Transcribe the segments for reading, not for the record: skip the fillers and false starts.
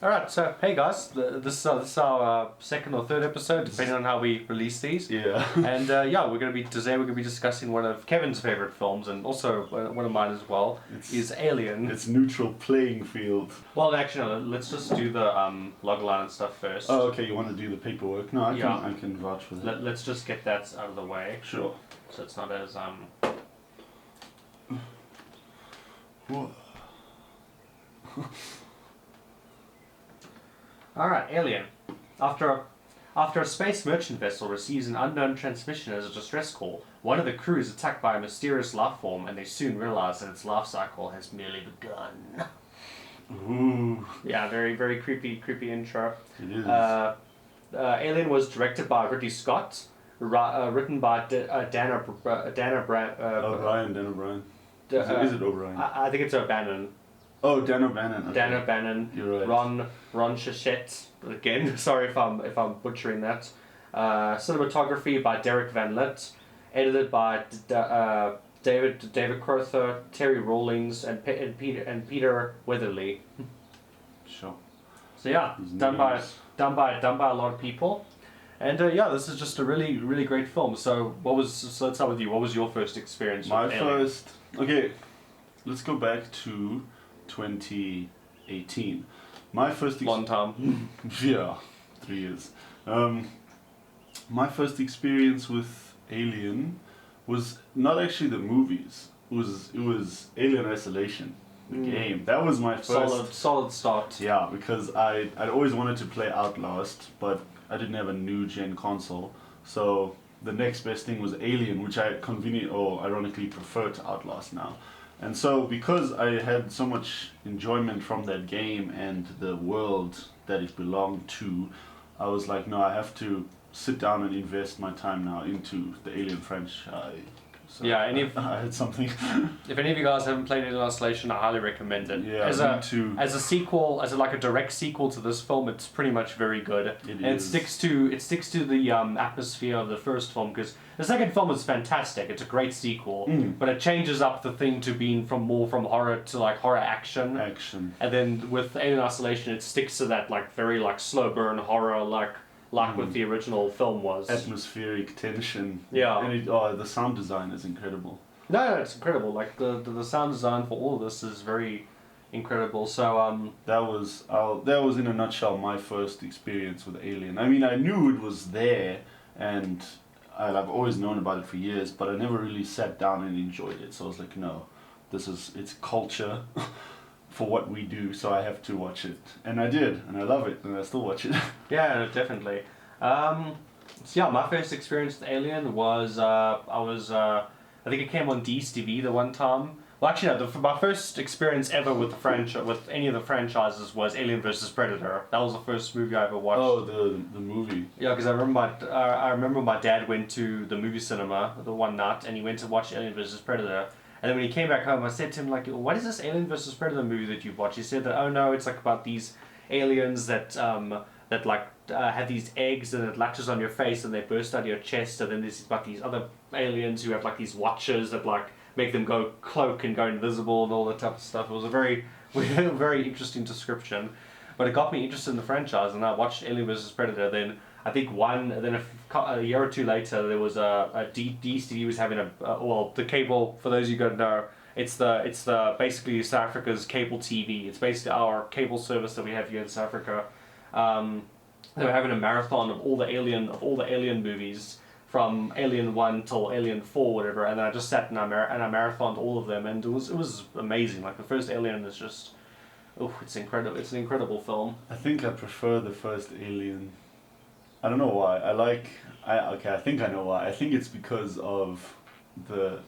Alright, so hey guys, this is our second or third episode, depending on how we release these. Yeah. And we're gonna be discussing one of Kevin's favorite films, and also one of mine as well. Is Alien. It's neutral playing field. Well, actually, no, let's just do the log line and stuff first. Oh, okay. You want to do the paperwork? No, I can vouch for that. Let's just get that out of the way. Sure. So it's not as What? Alright, Alien. After a space merchant vessel receives an unknown transmission as a distress call, one of the crew is attacked by a mysterious life form, and they soon realize that its life cycle has merely begun. Ooh. Yeah, very, very creepy intro. It is. Alien was directed by Ridley Scott, written by Dan O'Brien. Dan O'Brien. Is it O'Brien? I think it's O'Bannon. Oh, Dan O'Bannon. Okay. Dan O'Bannon. You're right. Ron Chachette. Again, sorry if I'm butchering that. Cinematography by Derek Van Lint. Edited by David Crowther, Terry Rawlings, and Peter Weatherly. Sure. So yeah, done by a lot of people. And this is just a really, really great film. So let's start with you. What was your first experience with Alien? Okay, let's go back to 2018. My first Long time. Yeah, 3 years. My first experience with Alien was not actually the movies. It was Alien Isolation, the game. That was my first solid start. Yeah, because I'd always wanted to play Outlast, but I didn't have a new gen console. So the next best thing was Alien, which I ironically prefer to Outlast now. And so because I had so much enjoyment from that game and the world that it belonged to, I was like, no, I have to sit down and invest my time now into the Alien franchise. So yeah, I had something. If any of you guys haven't played Alien Isolation, I highly recommend it. Yeah, as a sequel, like a direct sequel to this film, it's pretty much very good. It sticks to the atmosphere of the first film, because the second film is fantastic. It's a great sequel, but it changes up the thing to being from horror to like horror action. And then with Alien Isolation, it sticks to that like very like slow burn horror like what the original film was. Atmospheric tension. Yeah. And the sound design is incredible. No, it's incredible. Like the sound design for all of this is very incredible. So that was in a nutshell my first experience with Alien. I mean, I knew it was there, and I've always known about it for years, but I never really sat down and enjoyed it. So I was like, no, it's culture for what we do, so I have to watch it. And I did, and I love it, and I still watch it. Yeah, definitely. My first experience with Alien was I think it came on DSTV the one time. Well, actually, no. My first experience ever with with any of the franchises was Alien vs Predator. That was the first movie I ever watched. Oh, the movie. Yeah, because I remember my dad went to the movie cinema the one night, and he went to watch Alien vs Predator. And then when he came back home, I said to him, like, what is this Alien vs Predator movie that you've watched? He said that, oh no, it's like about these aliens that have these eggs, and it latches on your face and they burst out of your chest, and then there's about these other aliens who have like these watchers that like make them go cloak and go invisible and all that type of stuff. It was a very, very interesting description. But it got me interested in the franchise, and I watched Alien vs Predator. Then I think a year or two later, there was DSTV was having the cable. For those of you who don't know, it's the basically South Africa's cable TV. It's basically our cable service that we have here in South Africa. They were having a marathon of all the Alien movies from Alien 1 till Alien 4, whatever. And then I just sat and I marathoned all of them, and it was amazing. Like the first Alien is just. Oh, it's incredible! It's an incredible film. I think I prefer the first Alien. I don't know why. I think I know why. I think it's because of the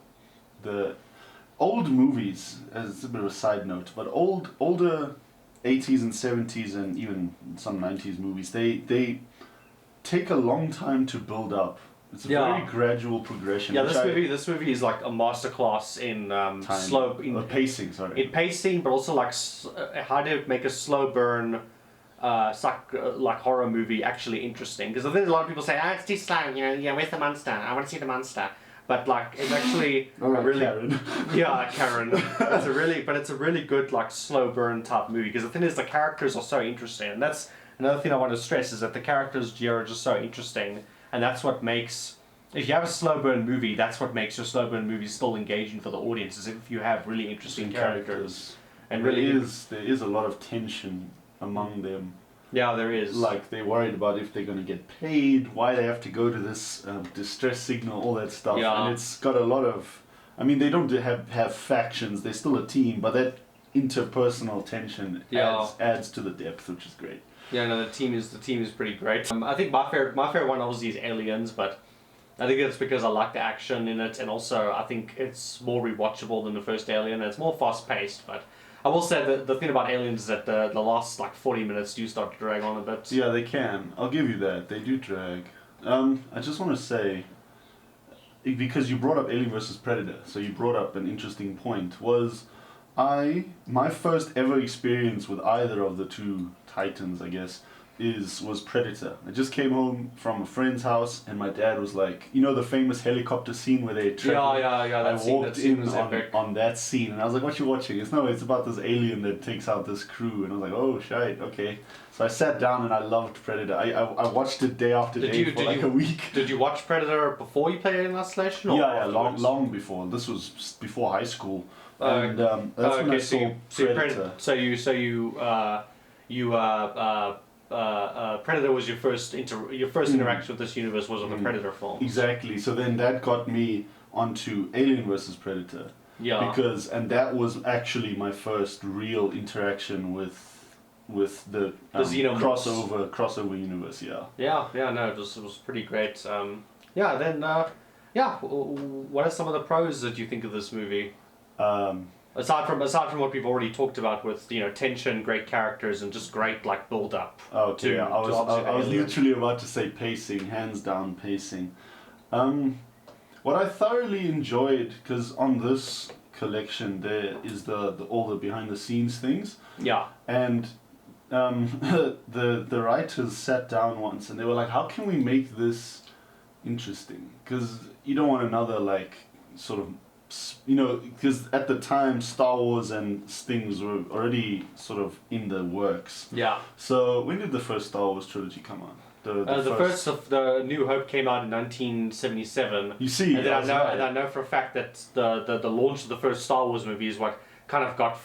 old movies, as a bit of a side note, but older 80s and 70s and even some 90s movies, they take a long time to build up. It's a very gradual progression. Yeah, this movie is like a masterclass in pacing. Sorry, in pacing, but also like how to make a slow burn, like horror movie actually interesting. Because there's a lot of people say, it's too slow. Where's the monster? I want to see the monster. but like it's actually Alright, Karen. yeah, Karen. It's a really good like slow burn type movie because the thing is the characters are so interesting, and that's another thing I want to stress is that the characters here are just so interesting, and that's what makes. If you have a slow burn movie, that's what makes your slow burn movie still engaging for the audience. Is if you have really interesting characters. And really, there is a lot of tension among them. Yeah, there is. Like they're worried about if they're going to get paid, why they have to go to this distress signal, all that stuff. Yeah. And it's got a lot of. I mean, they don't have factions. They're still a team, but that interpersonal tension adds to the depth, which is great. Yeah, no, the team is pretty great. I think my favorite one obviously is Aliens, but I think it's because I like the action in it, and also I think it's more rewatchable than the first Alien, and it's more fast paced. But I will say that the thing about Aliens is that the last like 40 minutes do start to drag on a bit. Yeah, they can. I'll give you that. They do drag. I just want to say, because you brought up Alien versus Predator, so you brought up an interesting point, was my first ever experience with either of the two titans, I guess, was Predator. I just came home from a friend's house and my dad was like, you know the famous helicopter scene where they that scene was epic. on that scene and I was like, what you watching? It's about this alien that takes out this crew, and I was like, oh shite, okay. So I sat down and I loved Predator. I watched it day after day for a week. Did you watch Predator before you played Alien Isolation? Yeah, long before. This was before high school. And that's when I saw Predator. Predator was your first interaction with this universe was with the Predator film. Exactly. So then that got me onto Alien versus Predator. Yeah. And that was actually my first real interaction with the crossover universe. Yeah. Yeah. No, it was pretty great. What are some of the pros that you think of this movie? Aside from what we've already talked about with tension, great characters, and just great like build up. Okay, I was literally about to say pacing, hands down pacing. What I thoroughly enjoyed, because on this collection there is all the behind the scenes things. Yeah. And the writers sat down once and they were like, how can we make this interesting? Because you don't want another like sort of. Because at the time Star Wars and things were already sort of in the works. Yeah. So when did the first Star Wars trilogy come out? The first of the New Hope came out in 1977. You see, and I know for a fact that the launch of the first Star Wars movie is what kind of got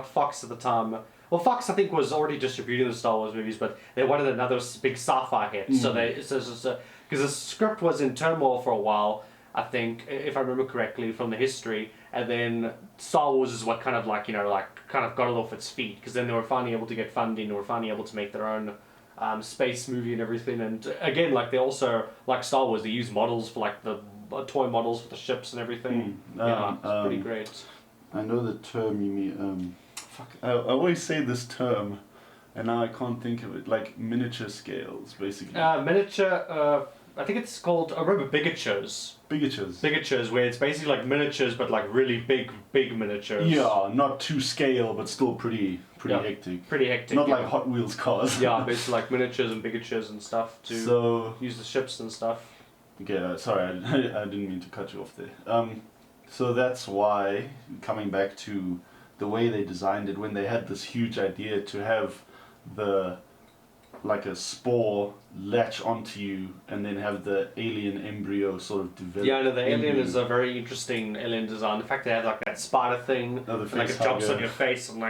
Fox at the time. Well, Fox I think was already distributing the Star Wars movies, but they wanted another big sci-fi hit. So because the script was in turmoil for a while. I think, if I remember correctly from the history, and then Star Wars is what kind of got it off its feet, because then they were finally able to get funding, they were finally able to make their own space movie and everything, and again, like they also, like Star Wars, they use models for like the toy models for the ships and everything. It's pretty great. I know the term you mean, I always say this term, and now I can't think of it, like miniature scales, basically. Miniature, I think it's called, I remember bigatures. Bigatures, where it's basically like miniatures, but like really big miniatures. Yeah, not to scale, but still pretty hectic. Pretty hectic. Not like Hot Wheels cars. Yeah, basically like miniatures and bigatures and stuff to use the ships and stuff. Okay, sorry, I didn't mean to cut you off there. So that's why, coming back to the way they designed it, when they had this huge idea to have like a spore latch onto you and then have the alien embryo sort of develop. Yeah, no, the alien is a very interesting alien design. The fact they have like that spider thing, and like it jumps on your face and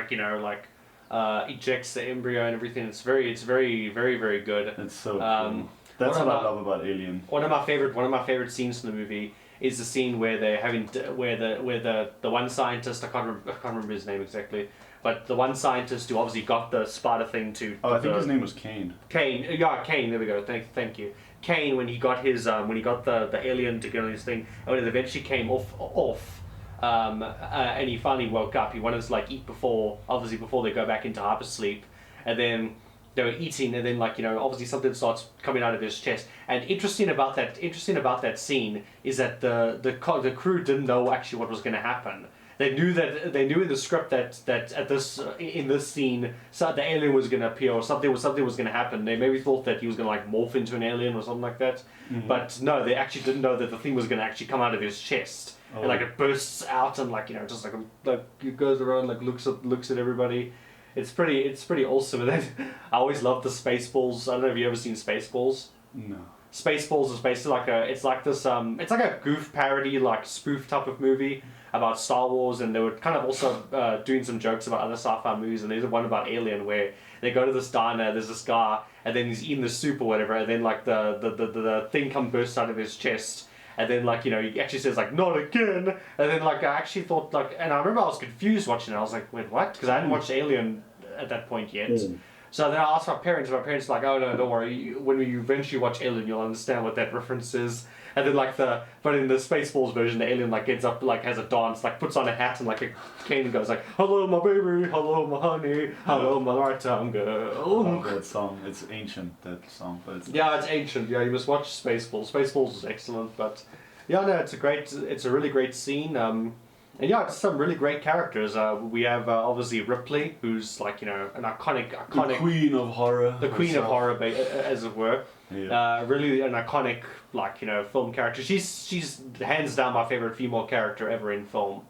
ejects the embryo and everything. It's very, very, very good. It's so cool. That's what I love about Alien. One of my favorite scenes in the movie is the scene where they're having where the one scientist, I can't remember his name exactly. But the one scientist who obviously got the spider thing to... Oh, I think his name was Kane. Kane, there we go, thank you. Kane, when he got the alien to get on his thing, and when it eventually came off, and he finally woke up, he wanted to like eat before they go back into hypersleep, and then they were eating, and then obviously something starts coming out of his chest. And interesting about that scene is that the crew didn't know actually what was going to happen. they knew in the script that at this in this scene, so the alien was gonna appear or something was gonna happen. They maybe thought that he was gonna like morph into an alien or something like that, but no, they actually didn't know that the thing was gonna actually come out of his chest and like it bursts out and like just like it goes around like looks at everybody. It's pretty awesome. And then I always loved the Spaceballs. I don't know if you ever seen Spaceballs. No. Spaceballs is basically it's like a goof parody, like spoof type of movie about Star Wars, and they were kind of also doing some jokes about other sci-fi movies, and there's one about Alien where they go to this diner, there's this guy, and then he's eating the soup or whatever, and then like the thing bursts out of his chest, and then like, he actually says like, not again, and then like I actually thought like, and I remember I was confused watching it, I was like, wait, what? Because I hadn't watched Alien at that point yet. So then I asked my parents, and my parents were like, oh no, don't worry, when you eventually watch Alien, you'll understand what that reference is. And then like but in the Spaceballs version, the alien like gets up, like has a dance, like puts on a hat and like a cane and goes like, hello my baby, hello my honey, hello my right-time girl. Oh, that song, it's ancient, that song. But it's it's ancient, you must watch Spaceballs. Spaceballs is excellent, but no, it's a really great scene. And it's some really great characters. We have obviously Ripley, who's like an iconic the queen of horror. The queen of horror, as it were. Yeah. Really an iconic film character. She's hands down my favorite female character ever in film.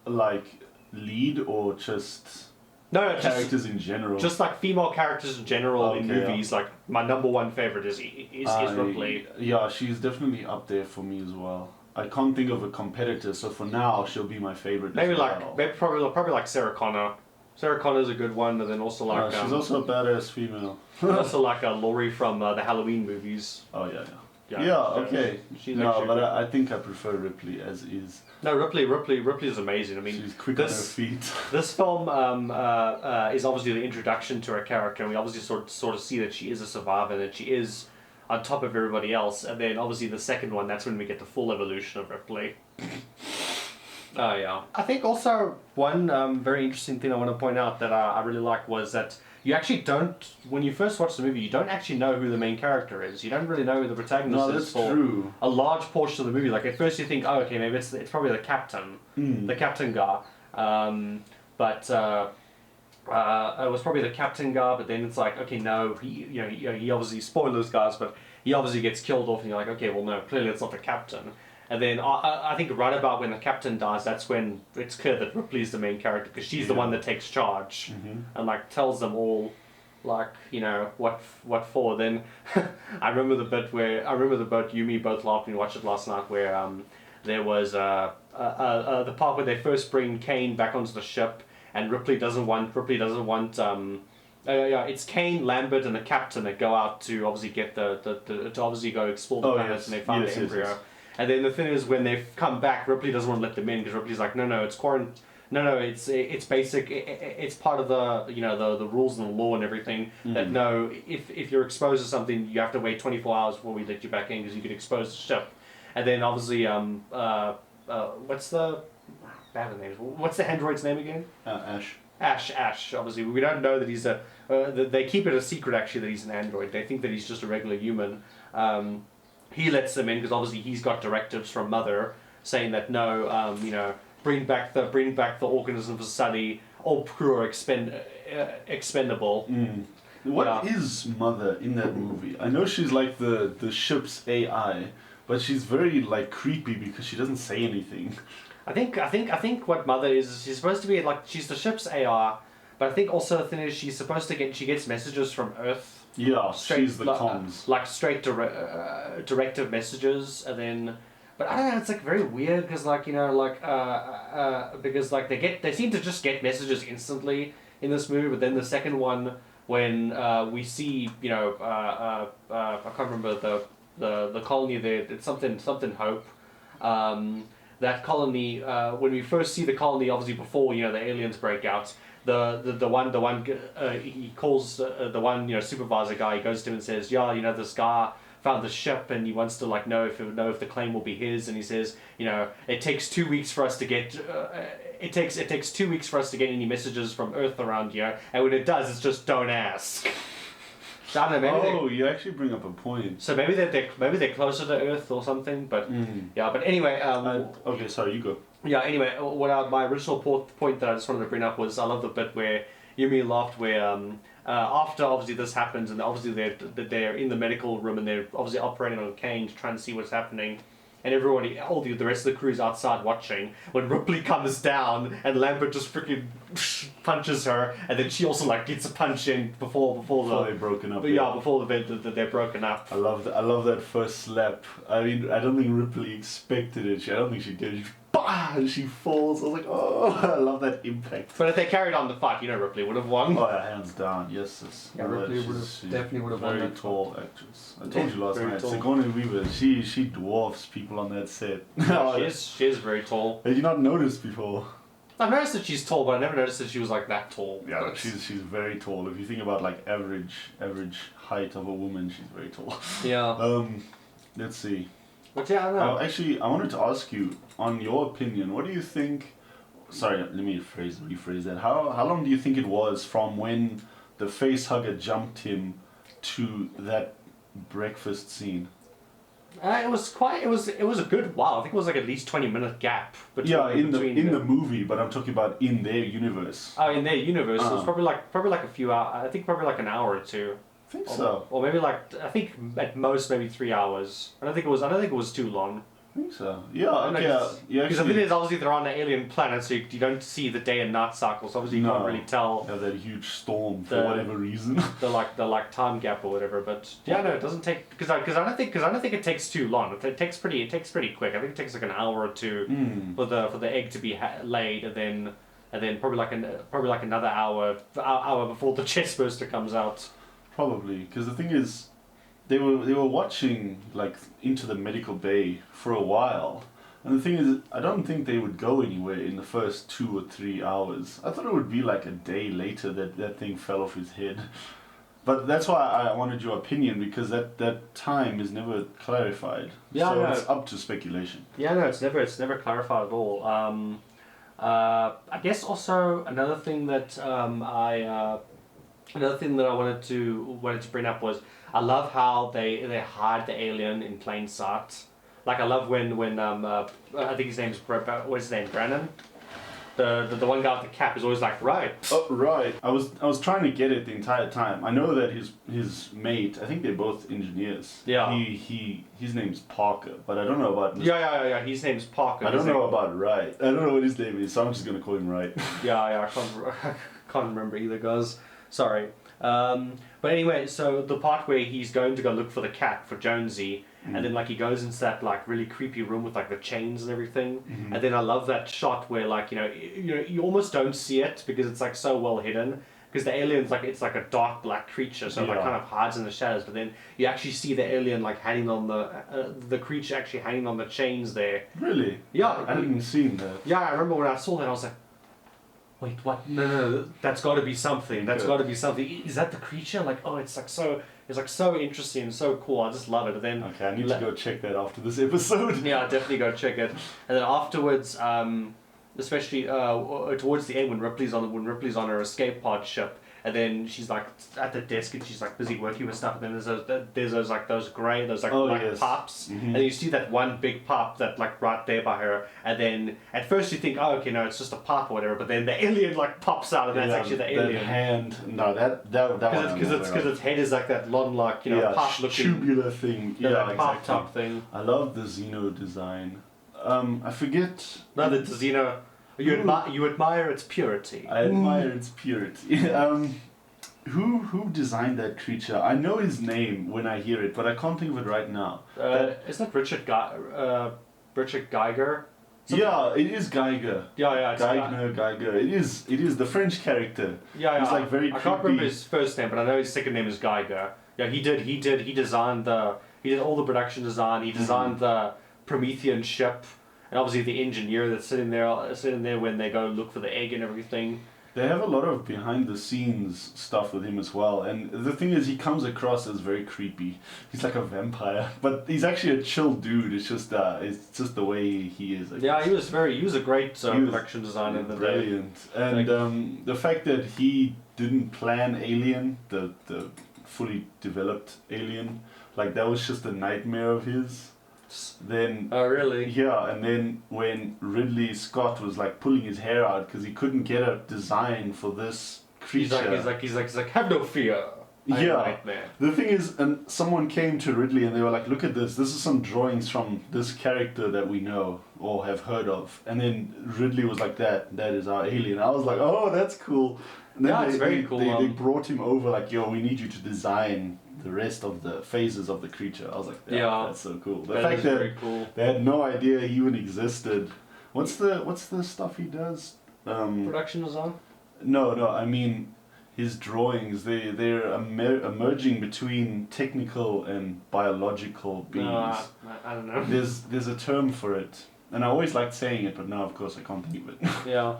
Like lead or just no, characters in general. Just like female characters in general in movies. Yeah. Like my number one favorite is Ripley. Yeah, she's definitely up there for me as well. I can't think of a competitor, so for now she'll be my favorite. Maybe probably like Sarah Connor. Sarah Connor's a good one, and then also like she's also a badass female. Also like Laurie from the Halloween movies. Oh yeah. Yeah, okay. But I think I prefer Ripley as is. No, Ripley is amazing. I mean, she's quick on her feet. This film is obviously the introduction to her character, and we obviously sort of see that she is a survivor, and that she is on top of everybody else. And then obviously the second one, that's when we get the full evolution of Ripley. Oh yeah. I think also one very interesting thing I want to point out that I really like was that you actually don't, when you first watch the movie, you don't actually know who the main character is. You don't really know who the protagonist is for true. A large portion of the movie. Like at first you think, oh okay, maybe it's probably the captain, the captain guy. But it was probably the captain guy. But then it's like, okay, no, he obviously, spoilers guys, but he obviously gets killed off, and you're like, okay, well no, clearly it's not the captain. And then I think right about when the captain dies, that's when it's clear that Ripley's the main character, because she's the one that takes charge and like tells them all, like, what for. Then I remember the bit you and me both laughed when we watched it last night, where there was the part where they first bring Kane back onto the ship, and Ripley doesn't want it's Kane, Lambert, and the captain that go out to obviously get to obviously go explore the planet, and they find the embryo. Yes. And then the thing is, when they've come back, Ripley doesn't want to let them in, because Ripley's like, no, it's quarantine. No, it's basic. It's part of the the rules and the law and everything. That no, if you're exposed to something, you have to wait 24 hours before we let you back in, because you could expose the ship. And then obviously what's the What's the android's name again? Ash. Ash. Obviously, we don't know that he's a. They keep it a secret actually that he's an android. They think that he's just a regular human. He lets them in because obviously he's got directives from Mother saying that no, bring back the organism for study. All crew are expendable. What is Mother in that movie? I know she's like the ship's AI, but she's very like creepy because she doesn't say anything. I think what Mother is, she's supposed to be like, she's the ship's AI, but I think also the thing is she gets messages from Earth. Yeah, she's the comms. Like straight directive messages, and then, but I don't know, it's like very weird because because they seem to just get messages instantly in this movie, but then the second one when we see I can't remember the colony there, it's something Hope. That colony, when we first see the colony, obviously before the aliens break out, the one he calls the one supervisor guy. He goes to him and says, this guy found the ship and he wants to know if the claim will be his. And he says, it takes 2 weeks for us to get it takes 2 weeks for us to get any messages from Earth around here, and when it does, it's just don't ask. So I don't know, you actually bring up a point. So maybe they're closer to Earth or something, but but anyway. Okay, sorry, you go. Yeah. Anyway, my original point that I just wanted to bring up was I love the bit where Yumi laughed where after obviously this happens and obviously they're in the medical room and they're obviously operating on Kane trying to see what's happening. And everybody, all the rest of the crew's outside watching. When Ripley comes down and Lambert just freaking punches her, and then she also like gets a punch in before they're broken up. Yeah, before they're broken up. I love that first slap. I mean, I don't think Ripley expected it. I don't think she did. And she falls. I was like, oh, I love that impact. But if they carried on the fight, Ripley would have won. Oh yeah, hands down. Yes, yeah, Ripley definitely would have won. Very tall actress. I told you last night. Sigourney Weaver, she dwarfs people on that set. Yeah, she is very tall. Had you not noticed before? I've noticed that she's tall, but I never noticed that she was like that tall. Yeah, she's very tall. If you think about like average height of a woman, she's very tall. Yeah. Let's see. But yeah, I don't know. Actually, I wanted to ask you, on your opinion, what do you think? Sorry, let me rephrase that. How long do you think it was from when the facehugger jumped him to that breakfast scene? It was a good while. I think it was like at least 20-minute gap between. In the movie, but I'm talking about in their universe. Oh, in their universe, it was probably like a few hours. I think probably like an hour or two. I think so. Or maybe like I think at most maybe 3 hours. I don't think it was too long. I think so. Yeah. Okay. Yeah. Because I think it's obviously they're on an alien planet, so you don't see the day and night cycles. So obviously you can't really tell. Yeah, that huge storm for whatever reason. the time gap or whatever. But yeah, no, it doesn't take because I don't think it takes too long. It takes pretty quick. I think it takes like an hour or two for the egg to be laid, and then probably like another hour before the chest burster comes out. Probably, because the thing is, they were watching like into the medical bay for a while, and the thing is, I don't think they would go anywhere in the first 2 or 3 hours. I thought it would be like a day later that thing fell off his head. But that's why I wanted your opinion, because that time is never clarified. Yeah, so no. It's up to speculation. Yeah, no, it's never clarified at all. I guess also another thing that I wanted to bring up was I love how they hide the alien in plain sight. Like I love when I think his name's what's his name, Brannon. The one guy with the cap is always like, right. Oh, right. I was trying to get it the entire time. I know that his mate, I think they're both engineers. Yeah. His name's Parker, but I don't know about. Yeah. His name's Parker. I don't know about Wright. I don't know what his name is, so I'm just gonna call him Wright. Yeah. I can't remember either, guys. Sorry. But anyway, so the part where he's going to go look for the cat for Jonesy, and then like he goes into that like really creepy room with like the chains and everything, and then I love that shot where like you almost don't see it because it's like so well hidden, because the alien's like it's like a dark black creature, so it like kind of hides in the shadows, but then you actually see the alien like hanging on the creature actually hanging on the chains there. Really? Yeah. I didn't see that. Yeah, I remember when I saw that I was like, wait, what? No, that's got to be something. That's got to be something. Is that the creature? Like, oh, it's like so interesting and so cool. I just love it. And then okay, I need to go check that after this episode. Yeah, definitely go check it. And then afterwards, especially towards the end when Ripley's on her escape pod ship, and then she's like at the desk and she's like busy working with stuff, and then there's those black pipes, and then you see that one big pipe that like right there by her, and then at first you think, oh okay, no, it's just a pipe or whatever, but then the alien like pops out and that's actually the alien. That hand, no, that one. Because its head is like that long like pipe looking tubular thing. Yeah, like exactly. pipe top thing. I love the Xeno design. I forget. No, the Xeno. You admire its purity. I admire its purity. Who designed that creature? I know his name when I hear it, but I can't think of it right now. Isn't it Richard Geiger? Yeah, it is Geiger. Yeah, it's Geiger. It is the French character. Yeah. He's like very I can't remember his first name, but I know his second name is Geiger. Yeah, he did all the production design. He designed the Promethean ship, and obviously the engineer that's sitting there when they go look for the egg and everything. They have a lot of behind the scenes stuff with him as well, and the thing is, he comes across as very creepy. He's like a vampire, but he's actually a chill dude. It's just the way he is. I guess. He was a great production designer in the day. Brilliant, and the fact that he didn't plan Alien, the fully developed Alien, like that was just a nightmare of his. Then Oh really? yeah, and then when Ridley Scott was like pulling his hair out because he couldn't get a design for this creature. He's like, have no fear. I am Yeah. Nightmare. The thing is, and someone came to Ridley and they were like, look at this. This is some drawings from this character that we know or have heard of. And then Ridley was like, that is our alien. I was like, oh, that's cool. And then Yeah, it's very cool. They brought him over like, yo, we need you to design the rest of the phases of the creature. I was like, yeah. That's so cool. The fact that very cool. they had no idea he even existed. What's the stuff he does? Production design? No, I mean his drawings. They're emerging between technical and biological beings. No, I don't know. There's a term for it, and I always liked saying it, but now of course I can't think of it. Yeah.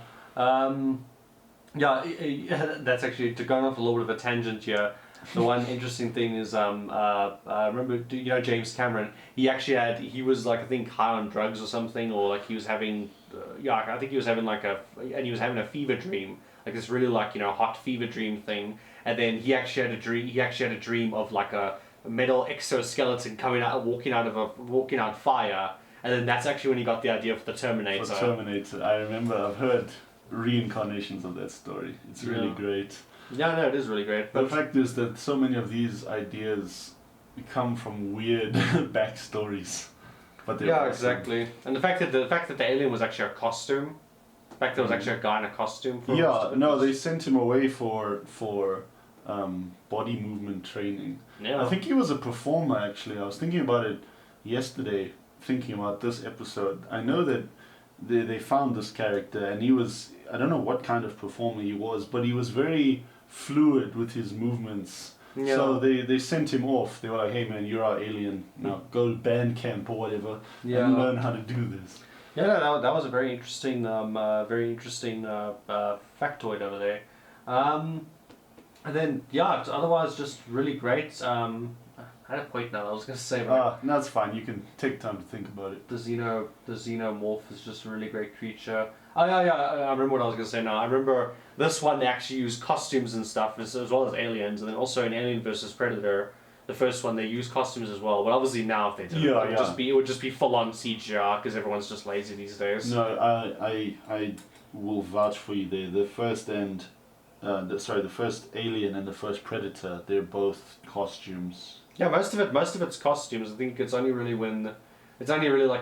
That's actually, to go off a little bit of a tangent here, the one interesting thing is, remember, James Cameron, he was like, I think, high on drugs or something, or like he was having, I think he was having he was having a fever dream, like this really hot fever dream thing, and then he actually had a dream of like a metal exoskeleton walking out fire, and then that's actually when he got the idea for the Terminator. For Terminator, I remember, I've heard reincarnations of that story. It's really great. Yeah, no, it is really great. But the fact is that so many of these ideas come from weird backstories. But they're awesome. Exactly. And the fact that the alien was actually a costume, the fact that there was actually a guy in a costume. They sent him away for body movement training. Yeah. I think he was a performer actually. I was thinking about it yesterday, thinking about this episode. I know that they found this character and he was, I don't know what kind of performer he was, but he was very fluid with his movements. Yeah. So they sent him off. They were like, hey man, you're our alien. Now go to band camp or whatever and learn how to do this. Yeah, no, that was a very interesting factoid over there. And then, otherwise just really great. I had a point now. I was going to say. No, it's fine. You can take time to think about it. The xenomorph is just a really great creature. Oh yeah. I remember what I was going to say now. I remember this one. They actually use costumes and stuff as well as aliens, and then also in Alien vs Predator, the first one, they use costumes as well. But obviously now if they did, it would just be full on CGI because everyone's just lazy these days. No, I will vouch for you there. The first Alien and the first Predator, they're both costumes. Yeah, most of it's costumes. I think it's only really like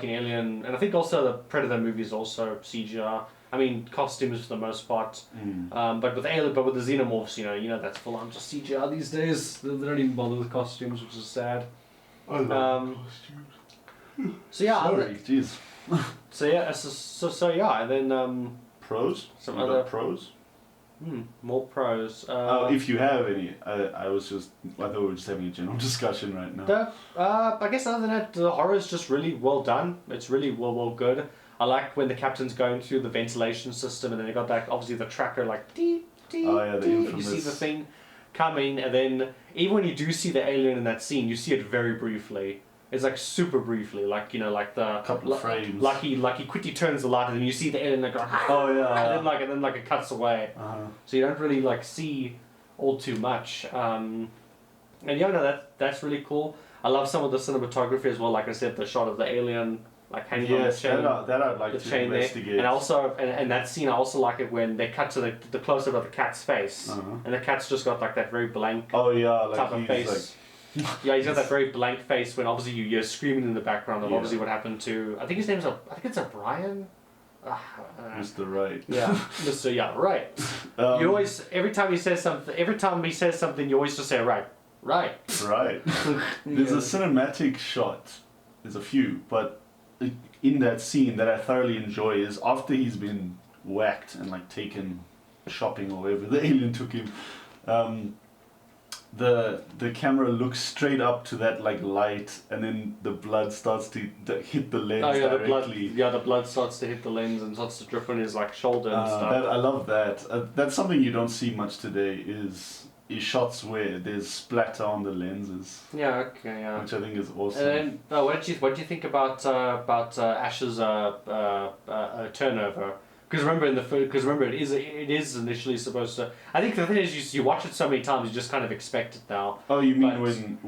an Alien, and I think also the Predator movie is also CGI. I mean, costumes for the most part. But with the xenomorphs, that's full on just CGI these days. They don't even bother with costumes, which is sad. I love costumes. So yeah. Sorry, jeez. And then pros. Some other pros. More pros. If you have any, I thought we were just having a general discussion right now. I guess other than that, the horror is just really well done. It's really well good. I like when the captain's going through the ventilation system, and then they got that obviously the tracker like dee. The infamous. You see the thing coming, and then even when you do see the alien in that scene, you see it very briefly. It's like super briefly, like the couple of frames. Like he quickly turns the light, and then you see the alien like go, and then it cuts away. So you don't really see all too much. And that's really cool. I love some of the cinematography as well. Like I said, the shot of the alien hanging on the chain. that I'd like to investigate. There. And also, and that scene, I also like it when they cut to the close up of the cat's face, and the cat's just got that very blank type of face. Yeah, he's got that very blank face when obviously you're screaming in the background of obviously what happened to, I think his name's it's Brian? Mr. Right. Yeah, Mr. Right. You always, every time he says something, you always just say right. Right. There's a cinematic shot, there's a few, but in that scene that I thoroughly enjoy is after he's been whacked and taken shopping or wherever the alien took him, the camera looks straight up to that light, and then the blood starts to hit the lens directly. The blood starts to hit the lens and starts to drip on his shoulder and stuff. I love that. That's something you don't see much today. Is shots where there's splatter on the lenses. Yeah. Okay. Yeah. Which I think is awesome. And then, what did you think about Ash's turnover? Because remember, it is initially supposed to. I think the thing is, you watch it so many times, you just kind of expect it now. Oh, you mean when?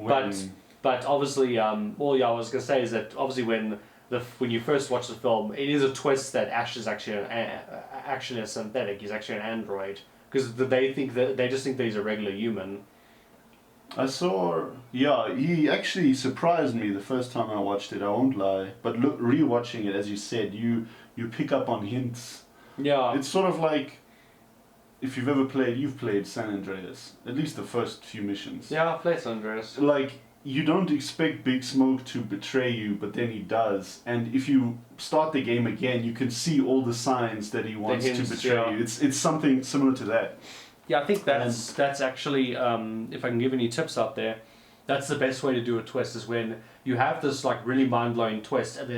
But obviously, I was gonna say is that obviously when you first watch the film, it is a twist that Ash is actually actually a synthetic. He's actually an android because they just think that he's a regular human. He actually surprised me the first time I watched it, I won't lie. But rewatching it, as you said, you pick up on hints. Yeah. It's sort of like, if you've played San Andreas, at least the first few missions. Yeah, I've played San Andreas. Like, you don't expect Big Smoke to betray you, but then he does. And if you start the game again, you can see all the signs that he wants to betray you. It's something similar to that. Yeah, I think that's actually, if I can give any tips out there, that's the best way to do a twist is when you have this like really mind-blowing twist and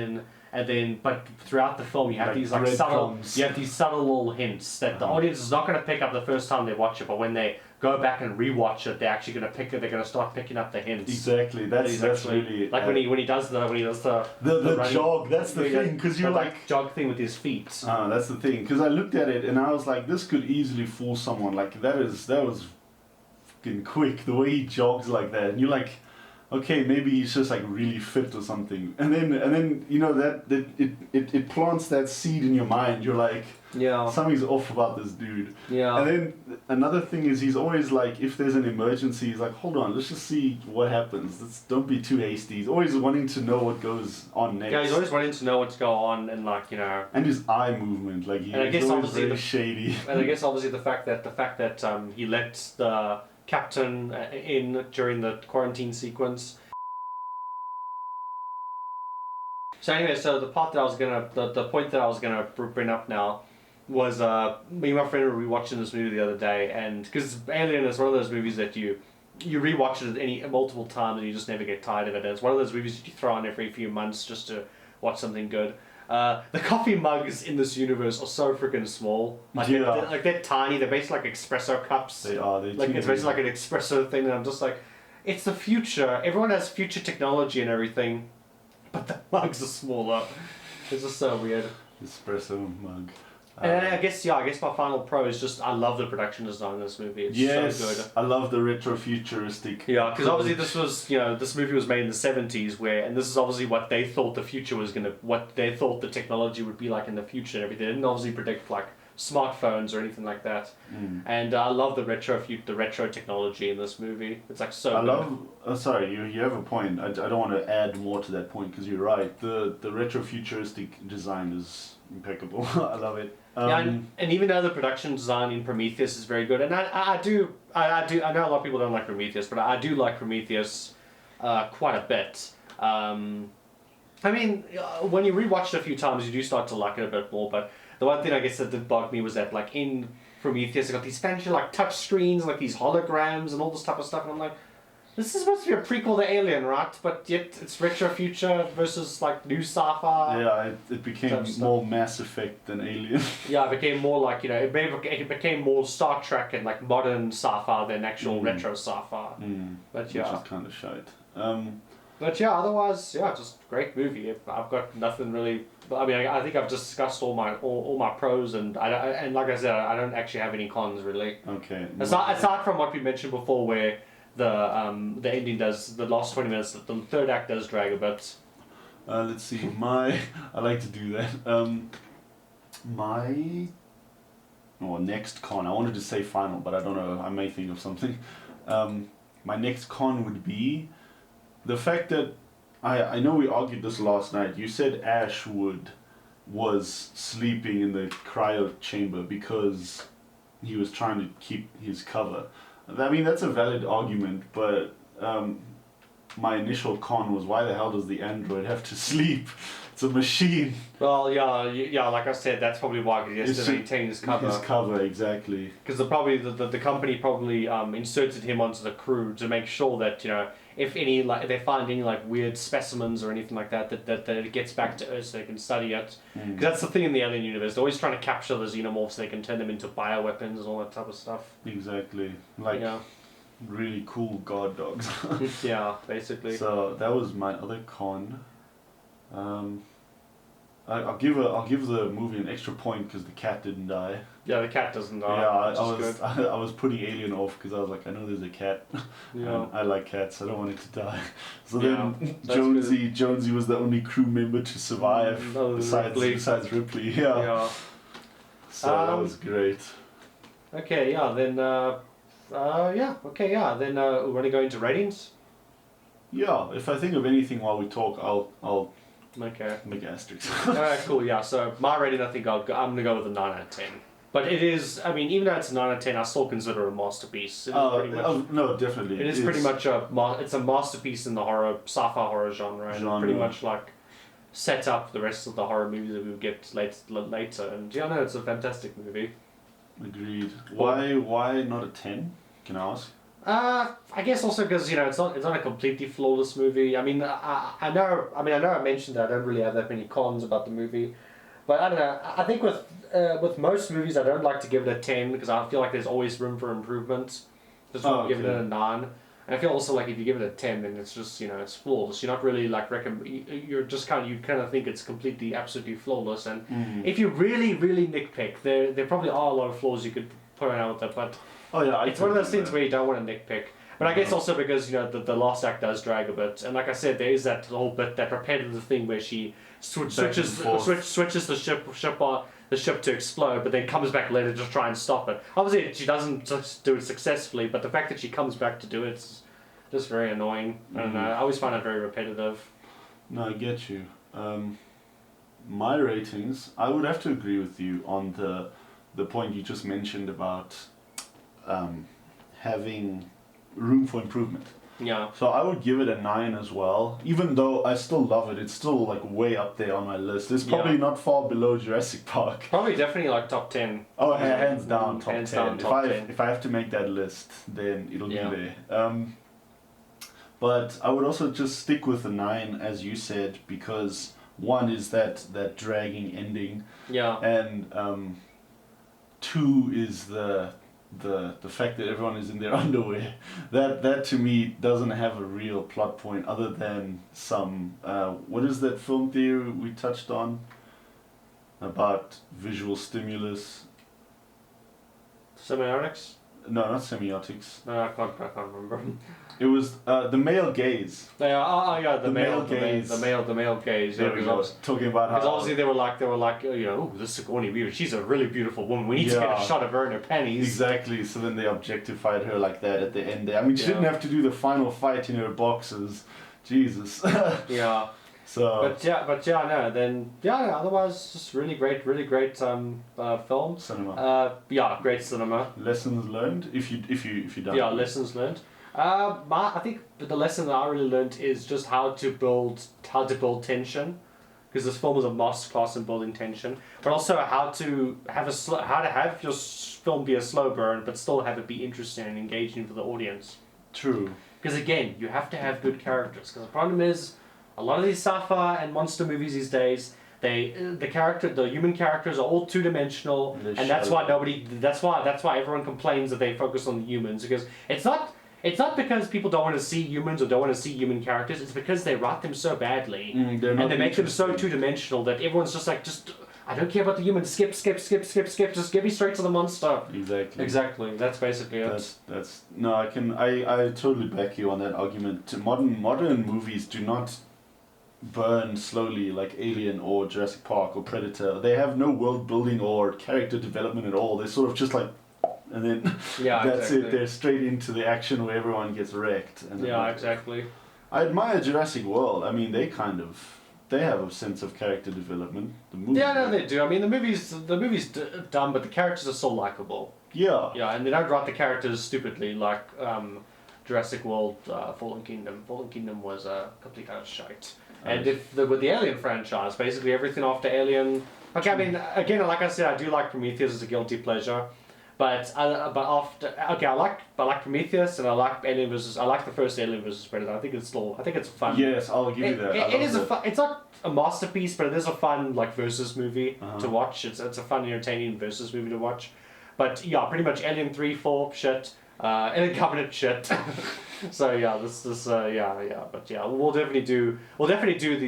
then but throughout the film you have these like subtle little hints that the audience is not going to pick up the first time they watch it, but when they go back and rewatch it, they're actually going to start picking up the hints. Exactly, that's really like when he does the running, jog. That's the thing, because you're like jog thing with his feet. That's the thing, because I looked at it and I was like, this could easily fool someone. Like that was fucking quick the way he jogs like that, and you're like, okay, maybe he's just like really fit or something, and then you know that it plants that seed in your mind. You're like, yeah, something's off about this dude. Yeah. And then another thing is he's always like, if there's an emergency, he's like, hold on, let's just see what happens. Don't be too hasty. He's always wanting to know what goes on next. Yeah, he's always wanting to know what's going on, and like, you know. And his eye movement, like he's always very shady. And I guess obviously the fact that he let the captain in during the quarantine sequence. So anyway, so the point that I was gonna bring up now was me and my friend were rewatching this movie the other day, and because Alien is one of those movies that you rewatch it multiple times and you just never get tired of it. And it's one of those movies that you throw on every few months just to watch something good. The coffee mugs in this universe are so freaking small. They're tiny. They're basically like espresso cups. They are. It's basically like an espresso thing, and I'm just like, it's the future. Everyone has future technology and everything, but the mugs are smaller. It's just so weird. Espresso mug. And I guess my final pro is just I love the production design of this movie. It's so good. I love the retro-futuristic. Yeah, because obviously this movie was made in the 70s, and this is obviously what they thought what they thought the technology would be like in the future and everything. They didn't obviously predict like smartphones or anything like that. And I love the retro technology in this movie. It's like so good. Sorry, you have a point. I don't want to add more to that point because you're right. The retro-futuristic design is impeccable. I love it. And even though the production design in Prometheus is very good, and I know a lot of people don't like Prometheus, but I do like Prometheus quite a bit. I mean, when you rewatch it a few times, you do start to like it a bit more. But the one thing I guess that did bug me was that like in Prometheus, they got these fancy like touch screens, like these holograms and all this type of stuff, and I'm like, this is supposed to be a prequel to Alien, right? But yet it's retro future versus like new sci-fi. Yeah, it became more Mass Effect than Alien. Yeah, it became more like, you know, it became more Star Trek and like modern sci-fi than actual retro sci-fi. But yeah, which is kind of shite. But yeah, otherwise, yeah, just great movie. I've got nothing really. I mean, I think I've discussed all my pros, and and like I said, I don't actually have any cons really. Okay. Aside from what we mentioned before, where the ending does, the last 20 minutes, the third act does drag a bit. Let's see, I like to do that. Next con, I wanted to say final, but I don't know, I may think of something. My next con would be the fact that, I know we argued this last night, you said Ash was sleeping in the cryo chamber because he was trying to keep his cover. I mean, that's a valid argument, but my initial con was, why the hell does the android have to sleep? It's a machine. Well, yeah, like I said, that's probably why he has to maintain his cover. His cover, exactly. Because the company probably inserted him onto the crew to make sure that, you know, if they find any like weird specimens or anything like that it gets back to Earth so they can study it. Because that's the thing in the Alien universe. They're always trying to capture the xenomorphs so they can turn them into bioweapons and all that type of stuff. Exactly. Like, really cool guard dogs. Yeah, basically. So that was my other con. I'll give the movie an extra point because the cat didn't die. Yeah, the cat doesn't die. I was putting Alien off because I was like, I know there's a cat. Yeah. I like cats. I don't want it to die. So Yeah, then Jonesy was the only crew member to survive besides Ripley. Yeah. Yeah. So that was great. Okay. Yeah. Then. Yeah. Okay. Yeah. Then we're gonna go into ratings. Yeah. If I think of anything while we talk, I'll Okay. make asterisks. Alright, cool, yeah. So my rating, I think I'm gonna go with a 9 out of 10. But it is, I mean, even though it's a 9 out of 10, I still consider it a masterpiece. It is pretty much, no, definitely. it is pretty much it's a masterpiece in the sci-fi horror genre, and pretty much like set up the rest of the horror movies that we would get later. And yeah, no, it's a fantastic movie. Agreed. Why not a 10? Can I ask? I guess also because it's not a completely flawless movie. I mean, I know I mentioned that I don't really have that many cons about the movie, but I don't know. I think with most movies I don't like to give it a 10 because I feel like there's always room for improvement. Just give it a 9. And I feel also like if you give it a 10, then it's just it's flawless. You're not really like you're just you kind of think it's completely absolutely flawless. And if you really nitpick, there probably are a lot of flaws you could point out with it, but. Oh yeah, it's one of those things where you don't want to nitpick. But I guess also because the last act does drag a bit, and like I said, there is that whole bit, that repetitive thing where she switches the ship to explode, but then comes back later to try and stop it. Obviously, she doesn't just do it successfully, but the fact that she comes back to do it is just very annoying. I don't know. I always find it very repetitive. No, I get you. My ratings, I would have to agree with you on the point you just mentioned about. Having room for improvement. Yeah. So I would give it a 9 as well. Even though I still love it, it's still like way up there on my list. It's probably not far below Jurassic Park. Probably definitely like top 10. Oh, hands down top 10. Top 10. If I have to make that list, then it'll be there. But I would also just stick with the 9, as you said, because one is that dragging ending. Yeah. And 2 is the fact that everyone is in their underwear. That to me doesn't have a real plot point other than some what is that film theory we touched on about visual stimulus? Semiotics? No, not semiotics. No, I can't remember. It was the male gaze. Yeah, the male gaze. The male gaze. There we go. Talking about how. Because obviously they were like, oh, this Sigourney Weaver, she's a really beautiful woman. We need to get a shot of her in her panties. Exactly. So then they objectified her like that at the end there. I mean, she didn't have to do the final fight in her boxes. Jesus. Yeah. So. Otherwise, just really great film. Cinema. Great cinema. Lessons learned. If you done. Yeah, lessons learned. I think the lesson that I really learned is just how to build tension, because this film is a masterclass in building tension, but also how to have your film be a slow burn, but still have it be interesting and engaging for the audience. True. Because again, you have to have good characters. Because the problem is, a lot of these sci-fi and monster movies these days, the human characters are all two-dimensional, and that's why everyone complains that they focus on the humans, because it's not because people don't want to see humans or don't want to see human characters. It's because they write them so badly and they make them so two-dimensional that everyone's just like, I don't care about the humans. Skip. Just get me straight to the monster. Exactly. That's basically it. I totally back you on that argument. Modern movies do not burn slowly like Alien or Jurassic Park or Predator. They have no world building or character development at all. They're sort of just like. And then that's it. They're straight into the action where everyone gets wrecked. And exactly. I admire Jurassic World. I mean, they have a sense of character development. The movie. Yeah, no, they do. I mean, the movie's dumb, but the characters are so likable. Yeah. Yeah, and they don't write the characters stupidly like Jurassic World, Fallen Kingdom. Fallen Kingdom was a complete utter shite. And with the Alien franchise, basically everything after Alien. Okay, I mean, again, like I said, I do like Prometheus as a guilty pleasure. But I like Prometheus, and I like I like the first Alien vs Predator. I think it's fun. Yes, I'll give you that. It's not a masterpiece, but it is a fun versus movie to watch. It's a fun, entertaining versus movie to watch. But yeah, pretty much Alien 3, 4 shit, Alien Covenant shit. So yeah, but yeah, we'll definitely do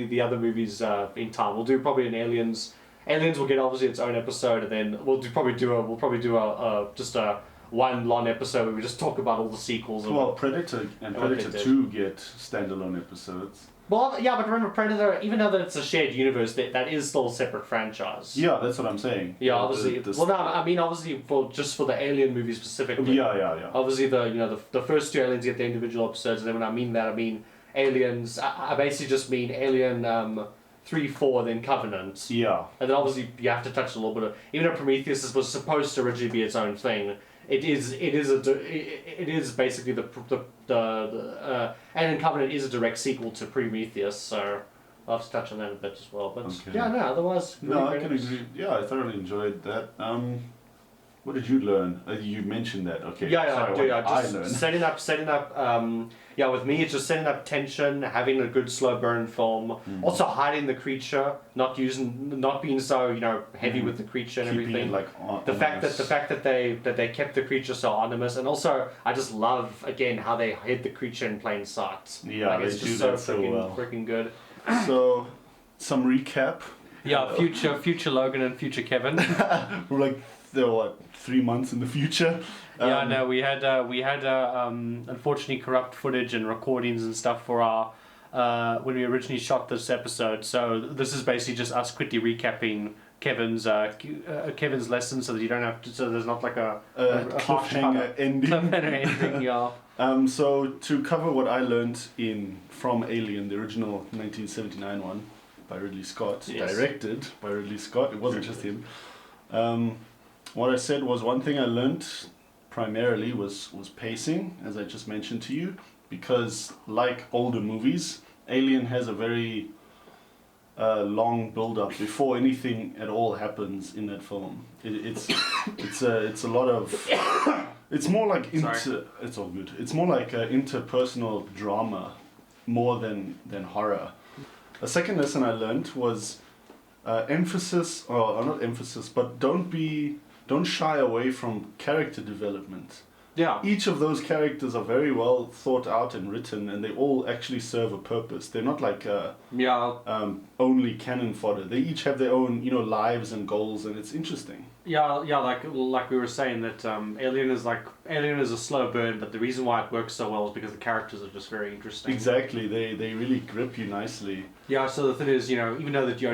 the other movies in time. We'll do probably an Aliens Aliens will get obviously its own episode, and then we'll probably do just a one long episode where we just talk about all the sequels. Well, Predator and Predator 2 get standalone episodes. Well, yeah, but remember Predator, even though that it's a shared universe, that is still a separate franchise. Yeah, that's what I'm saying. Yeah, obviously. Well, no, I mean obviously for the Alien movie specifically. Yeah. Obviously, the first 2 Aliens get their individual episodes, and then when I mean that, I mean Aliens. I basically just mean Alien 3, 4, then Covenant. Yeah. And then obviously you have to touch a little bit of, even though Prometheus was supposed to originally be its own thing. It is basically the Alien Covenant is a direct sequel to Prometheus, so I'll have to touch on that a bit as well. But okay. yeah, no, otherwise. No, I can agree. Yeah, I thoroughly enjoyed that. What did you learn? You mentioned that. Okay. Yeah, Sorry, I learned. setting up. Yeah, with me it's just setting up tension, having a good slow burn film. Also hiding the creature, not being so heavy with the creature and Keeping everything. it, like, the fact that they kept the creature so anonymous, and also I just love again how they hid the creature in plain sight. Yeah, it's they just do that so well. Freaking good. So, some recap. Yeah, future Logan and future Kevin. We're like, 3 months in the future. Yeah, no, we had unfortunately corrupt footage and recordings and stuff for our when we originally shot this episode. So this is basically just us quickly recapping Kevin's lesson, so that you don't have to. So there's not like a cliffhanger ending. Cliffhanger ending, yeah. So to cover what I learned from Alien, the original 1979 one by Ridley Scott, yes. Directed by Ridley Scott. It wasn't just him. What I said was one thing I learned primarily was pacing, as I just mentioned to you, because like older movies, Alien has a very long build-up before anything at all happens in that film. It's a lot of. It's more like it's all good. It's more like interpersonal drama, more than horror. A second lesson I learned was emphasis, or not emphasis, but don't shy away from character development. Yeah. Each of those characters are very well thought out and written, and they all actually serve a purpose. They're not like only cannon fodder. They each have their own lives and goals, and it's interesting. Yeah, like we were saying that Alien is a slow burn, but the reason why it works so well is because the characters are just very interesting. Exactly, they really grip you nicely. Yeah, so the thing is, even though that you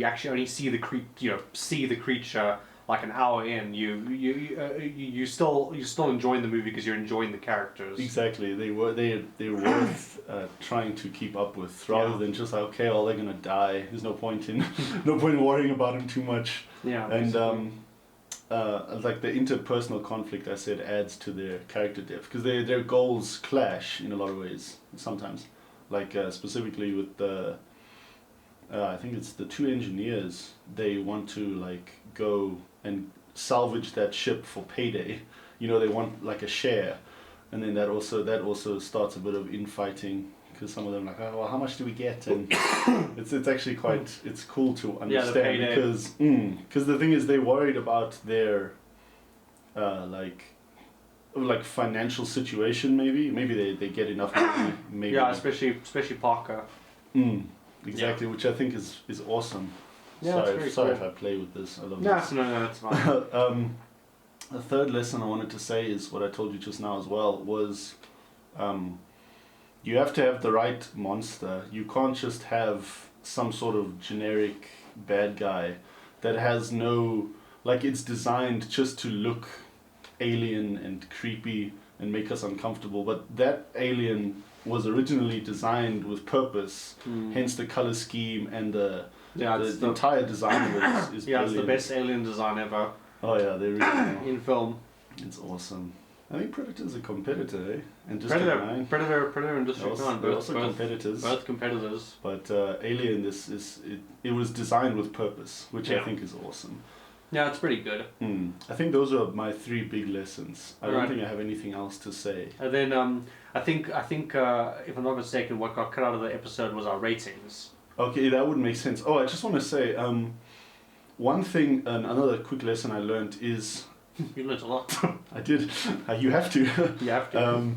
actually only see the creature like an hour in, you still enjoying the movie because you're enjoying the characters. Exactly, they're worth trying to keep up with, rather than just like, okay, well, they're gonna die. There's no point in worrying about them too much. Yeah, and like the interpersonal conflict I said adds to their character depth, because their goals clash in a lot of ways sometimes. Like specifically with the I think it's the 2 engineers. They want to like go and salvage that ship for payday. They want like a share, and then that also starts a bit of infighting, because some of them are like, oh, well, how much do we get? And it's actually quite cool to understand, because the thing is, they're worried about their like financial situation. Maybe they get enough money. Maybe especially Parker. Exactly, which I think is awesome. Yeah, sorry if I play with this. I love this. No, that's fine. The third lesson I wanted to say is what I told you just now as well, was you have to have the right monster. You can't just have some sort of generic bad guy that has no, like, it's designed just to look alien and creepy and make us uncomfortable, but that alien was originally designed with purpose, hence the color scheme and the entire design of it is brilliant. It's the best alien design ever. Oh yeah, they really are. In film. It's awesome. I think Predator's a competitor, eh? And Predator and District 9. They're also competitors. Both competitors. But Alien, it was designed with purpose, which I think is awesome. Yeah, it's pretty good. I think those are my 3 big lessons. I don't think I have anything else to say. And then I think if I'm not mistaken, what got cut out of the episode was our ratings. Okay, that would make sense. Oh, I just want to say, one thing, another quick lesson I learned is... You learned a lot. I did. You have to. You have to.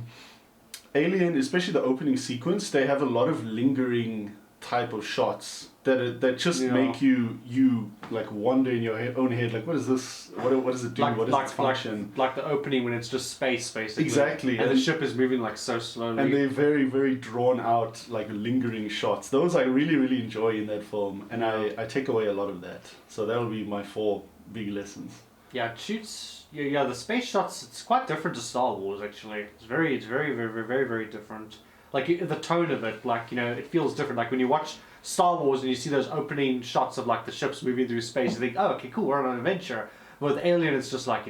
Alien, especially the opening sequence, they have a lot of lingering type of shots that just make you like wonder in your own head, like, what is this? What does it do? What is its function? Like the opening when it's just space, basically. Exactly. And the ship is moving like so slowly. And they're very, very drawn out, like lingering shots. Those I really, really enjoy in that film, and I take away a lot of that. So that will be my 4 big lessons. Yeah, it shoots. Yeah, the space shots. It's quite different to Star Wars. Actually, it's very, very, very, very different. Like the tone of it, like it feels different. Like when you watch Star Wars and you see those opening shots of like the ships moving through space, you think, oh, okay, cool, we're on an adventure. But with Alien, it's just like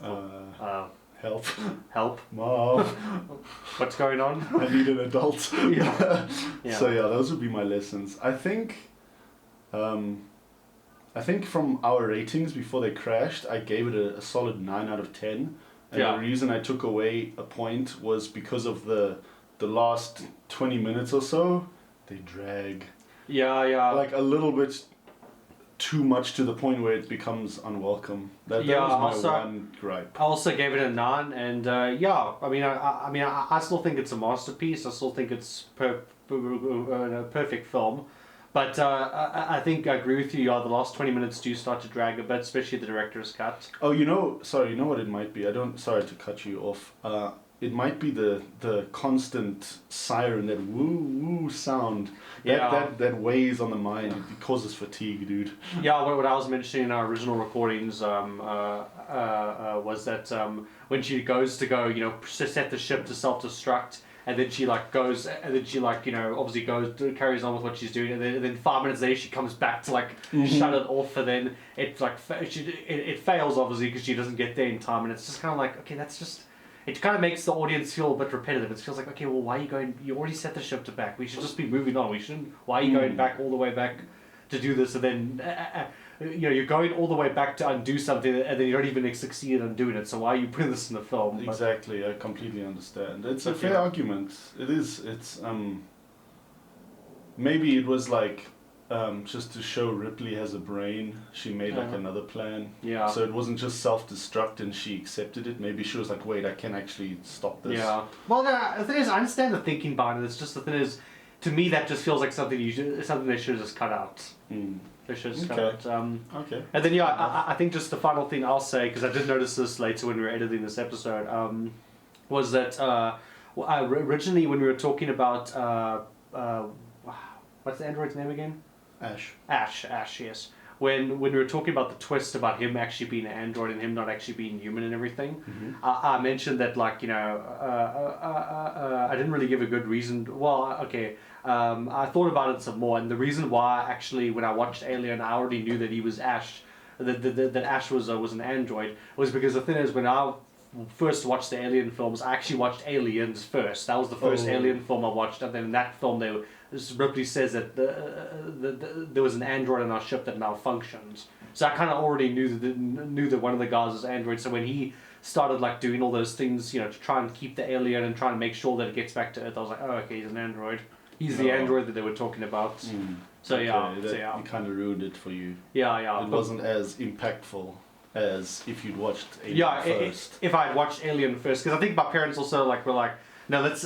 help, mom, what's going on? I need an adult. Yeah. So yeah, those would be my lessons. I think from our ratings before they crashed, I gave it a solid 9 out of 10. And the reason I took away a point was because of the last 20 minutes or so, they drag. Yeah. Like a little bit too much to the point where it becomes unwelcome. That was my one gripe. I also gave it a 9, and I still think it's a masterpiece. I still think it's a perfect film. But I think I agree with you. The last 20 minutes do start to drag a bit, especially the director's cut. Oh, sorry, you know what it might be? Sorry to cut you off. It might be the constant siren, that woo sound. That weighs on the mind. It causes fatigue, dude. Yeah, what I was mentioning in our original recordings was that when she goes to go, set the ship to self-destruct, and then she obviously carries on with what she's doing, and then 5 minutes later she comes back to shut it off, and then it fails obviously because she doesn't get there in time, and it's just kind of like, okay, that's just, it kind of makes the audience feel a bit repetitive. It feels like, okay, well, why are you going? You already set the ship to back. We should just be moving on. We shouldn't. Why are you going back all the way back to do this, and then you're going all the way back to undo something, and then you don't even succeed in undoing it. So why are you putting this in the film? Exactly, I completely understand. It's a fair argument. It is. It's maybe it was like just to show Ripley has a brain. She made another plan. Yeah. So it wasn't just self-destruct and she accepted it. Maybe she was like, wait, I can actually stop this. Yeah. Well, the thing is, I understand the thinking behind it. It's just the thing is, to me, that just feels like something they should have just cut out. They should just cut out. Okay. And then I think just the final thing I'll say, because I did notice this later when we were editing this episode, was that originally when we were talking about what's the android's name again? Ash, yes. When we were talking about the twist about him actually being an android and him not actually being human and everything, I mentioned that I didn't really give a good reason. Well, okay, I thought about it some more, and the reason why actually when I watched Alien, I already knew that he was Ash, that Ash was an android, was because the thing is, when I first watched the Alien films, I actually watched Aliens first. That was the first Alien film I watched, and then in that film Ripley says that there was an android on our ship that malfunctioned. So I kind of already knew that one of the guys was android. So when he started doing all those things, to try and keep the alien and try and make sure that it gets back to Earth, I was like, oh, okay, he's an android. He's the android that they were talking about. So yeah, He kind of ruined it for you. Yeah. It wasn't as impactful as if you'd watched Alien first. If I'd watched Alien first, because I think my parents also were like, no, let's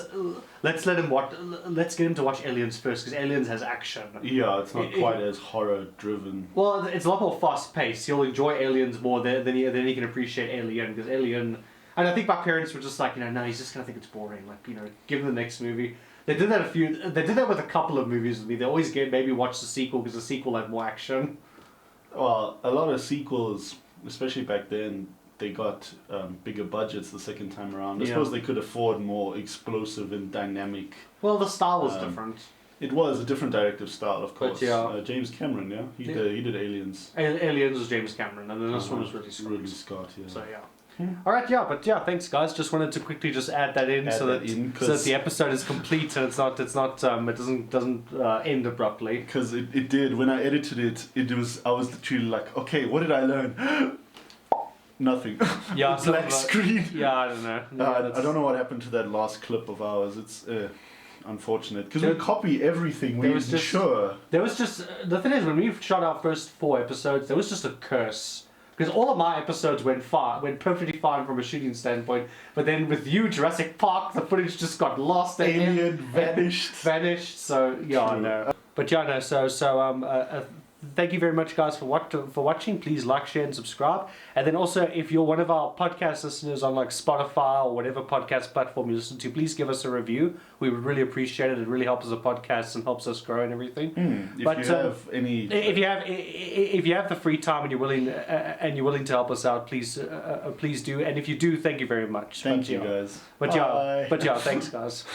get him to watch Aliens first, because Aliens has action. Yeah, it's not quite as horror driven. Well, it's a lot more fast paced. You'll enjoy Aliens more than you can appreciate Alien, because Alien. And I think my parents were just like, no, he's just gonna think it's boring. Give him the next movie. They did that They did that with a couple of movies with me. They always maybe watch the sequel because the sequel had more action. Well, a lot of sequels, especially back then, they got bigger budgets the second time around. I suppose they could afford more explosive and dynamic. Well, the style was different. It was a different directive style, of course. But James Cameron, he did Aliens. Aliens was James Cameron, and then this one was Ridley Scott. Ridley Scott, yeah. So yeah. All right, thanks guys. Just wanted to quickly just add that in so that the episode is complete and it doesn't end abruptly. Because it did, when I edited it, I was literally like, okay, what did I learn? Nothing. Yeah, black screen. Yeah, I don't know. I don't know what happened to that last clip of ours. It's unfortunate because we copy everything. There was just the thing is, when we shot our first 4 episodes, there was just a curse Because all of my episodes went perfectly fine from a shooting standpoint, but then with you, Jurassic Park, the footage just got lost. Alien vanished. So yeah, no. But yeah, no. So thank you very much, guys, for watching. Please like, share, and subscribe. And then also, if you're one of our podcast listeners on like Spotify or whatever podcast platform you listen to, please give us a review. We would really appreciate it. It really helps as a podcast and helps us grow and everything. If you have the free time and you're willing to help us out, please do. And if you do, thank you very much. Thank you, guys. But yeah, thanks, guys.